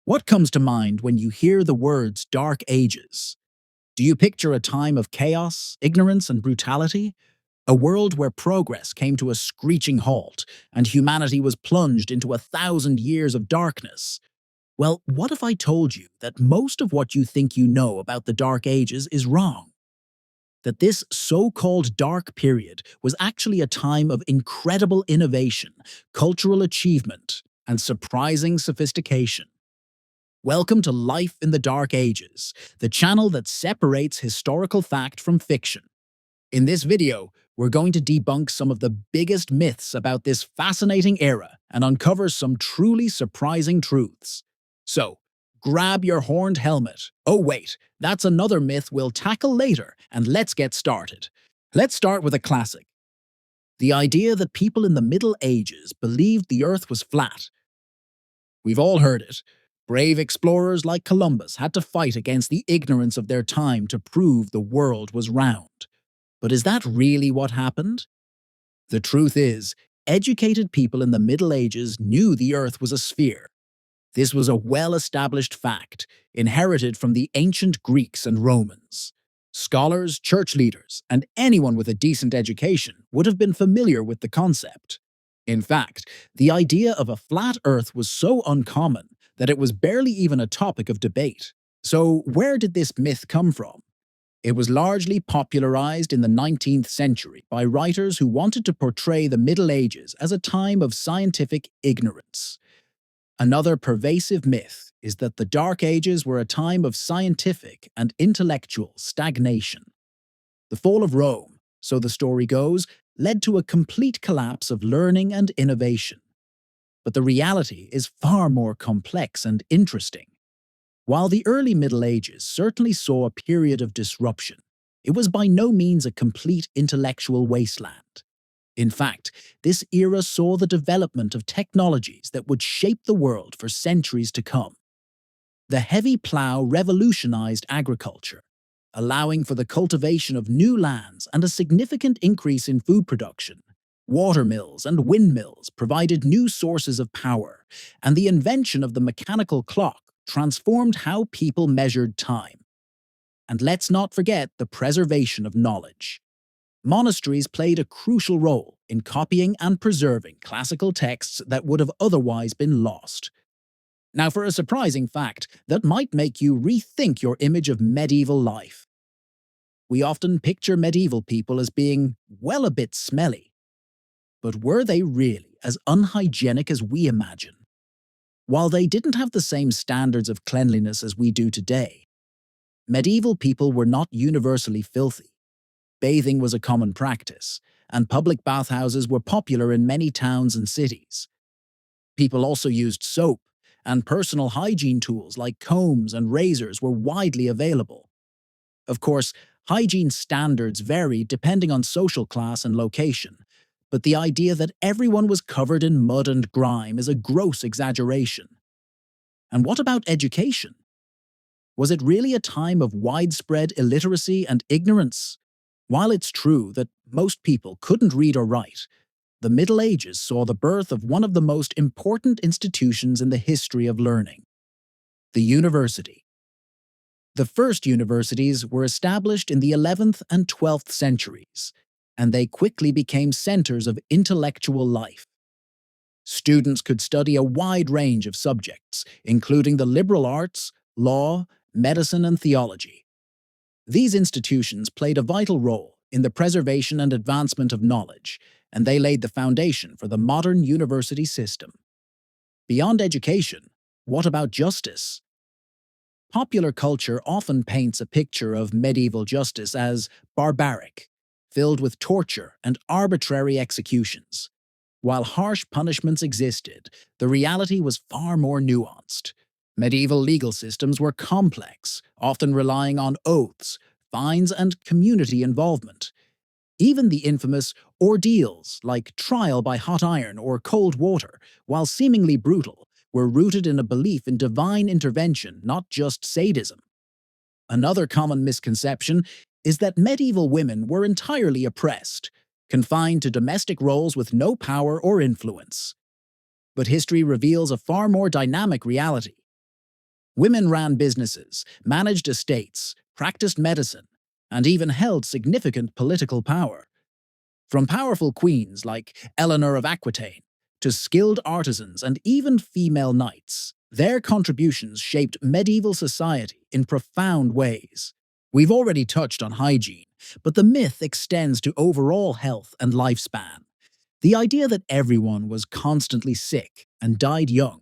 What comes to mind when you hear the words Dark Ages? Do you picture a time of chaos, ignorance, and brutality? A world where progress came to a screeching halt and humanity was plunged into 1,000 years of darkness? Well, what if I told you that most of what you think you know about the Dark Ages is wrong? That this so-called dark period was actually a time of incredible innovation, cultural achievement, and surprising sophistication. Welcome to Life in the Dark Ages, the channel that separates historical fact from fiction. In this video, we're going to debunk some of the biggest myths about this fascinating era and uncover some truly surprising truths. So, grab your horned helmet. Oh wait, that's another myth we'll tackle later, and let's get started. Let's start with a classic. The idea that people in the Middle Ages believed the Earth was flat. We've all heard it. Brave explorers like Columbus had to fight against the ignorance of their time to prove the world was round. But is that really what happened? The truth is, educated people in the Middle Ages knew the Earth was a sphere. This was a well-established fact, inherited from the ancient Greeks and Romans. Scholars, church leaders, and anyone with a decent education would have been familiar with the concept. In fact, the idea of a flat Earth was so uncommon that it was barely even a topic of debate. So, where did this myth come from? It was largely popularized in the 19th century by writers who wanted to portray the Middle Ages as a time of scientific ignorance. Another pervasive myth is that the Dark Ages were a time of scientific and intellectual stagnation. The fall of Rome, so the story goes, led to a complete collapse of learning and innovation. But the reality is far more complex and interesting. While the early Middle Ages certainly saw a period of disruption, it was by no means a complete intellectual wasteland. In fact, this era saw the development of technologies that would shape the world for centuries to come. The heavy plough revolutionized agriculture, allowing for the cultivation of new lands and a significant increase in food production. Watermills and windmills provided new sources of power, and the invention of the mechanical clock transformed how people measured time. And let's not forget the preservation of knowledge. Monasteries played a crucial role in copying and preserving classical texts that would have otherwise been lost. Now for a surprising fact that might make you rethink your image of medieval life. We often picture medieval people as being, well, a bit smelly. But were they really as unhygienic as we imagine? While they didn't have the same standards of cleanliness as we do today, medieval people were not universally filthy. Bathing was a common practice, and public bathhouses were popular in many towns and cities. People also used soap, and personal hygiene tools like combs and razors were widely available. Of course, hygiene standards varied depending on social class and location, but the idea that everyone was covered in mud and grime is a gross exaggeration. And what about education? Was it really a time of widespread illiteracy and ignorance? While it's true that most people couldn't read or write, the Middle Ages saw the birth of one of the most important institutions in the history of learning: the university. The first universities were established in the 11th and 12th centuries, and they quickly became centers of intellectual life. Students could study a wide range of subjects, including the liberal arts, law, medicine, and theology. These institutions played a vital role in the preservation and advancement of knowledge, and they laid the foundation for the modern university system. Beyond education, what about justice? Popular culture often paints a picture of medieval justice as barbaric, filled with torture and arbitrary executions. While harsh punishments existed, the reality was far more nuanced. Medieval legal systems were complex, often relying on oaths, fines, and community involvement. Even the infamous ordeals, like trial by hot iron or cold water, while seemingly brutal, were rooted in a belief in divine intervention, not just sadism. Another common misconception is that medieval women were entirely oppressed, confined to domestic roles with no power or influence. But history reveals a far more dynamic reality. Women ran businesses, managed estates, practiced medicine, and even held significant political power. From powerful queens like Eleanor of Aquitaine to skilled artisans and even female knights, their contributions shaped medieval society in profound ways. We've already touched on hygiene, but the myth extends to overall health and lifespan. The idea that everyone was constantly sick and died young.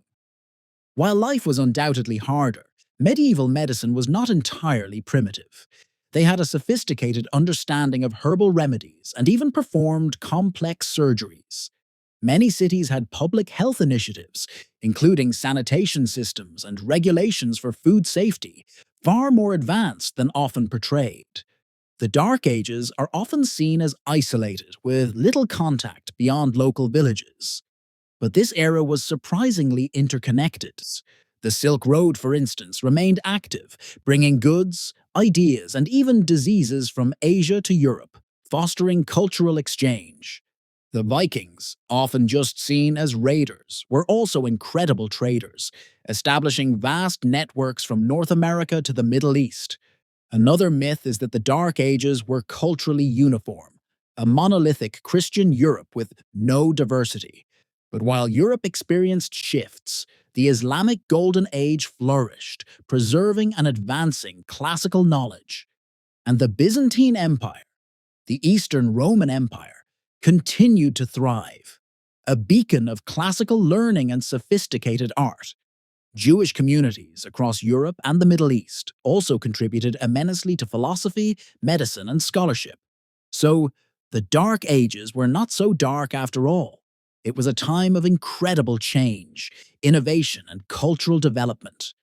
While life was undoubtedly harder, medieval medicine was not entirely primitive. They had a sophisticated understanding of herbal remedies and even performed complex surgeries. Many cities had public health initiatives, including sanitation systems and regulations for food safety, far more advanced than often portrayed. The Dark Ages are often seen as isolated, with little contact beyond local villages. But this era was surprisingly interconnected. The Silk Road, for instance, remained active, bringing goods, ideas, and even diseases from Asia to Europe, fostering cultural exchange. The Vikings, often just seen as raiders, were also incredible traders, establishing vast networks from North America to the Middle East. Another myth is that the Dark Ages were culturally uniform, a monolithic Christian Europe with no diversity. But while Europe experienced shifts, the Islamic Golden Age flourished, preserving and advancing classical knowledge. And the Byzantine Empire, the Eastern Roman Empire, continued to thrive, a beacon of classical learning and sophisticated art. Jewish communities across Europe and the Middle East also contributed immensely to philosophy, medicine, and scholarship. So, the Dark Ages were not so dark after all. It was a time of incredible change, innovation, and cultural development.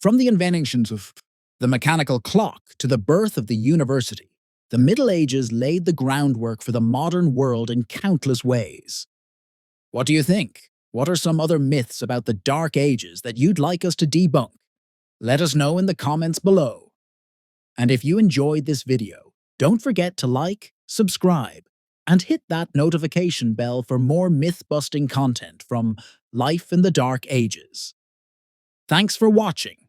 From the inventions of the mechanical clock to the birth of the university, the Middle Ages laid the groundwork for the modern world in countless ways. What do you think? What are some other myths about the Dark Ages that you'd like us to debunk? Let us know in the comments below. And if you enjoyed this video, don't forget to like, subscribe, and hit that notification bell for more myth-busting content from Life in the Dark Ages. Thanks for watching.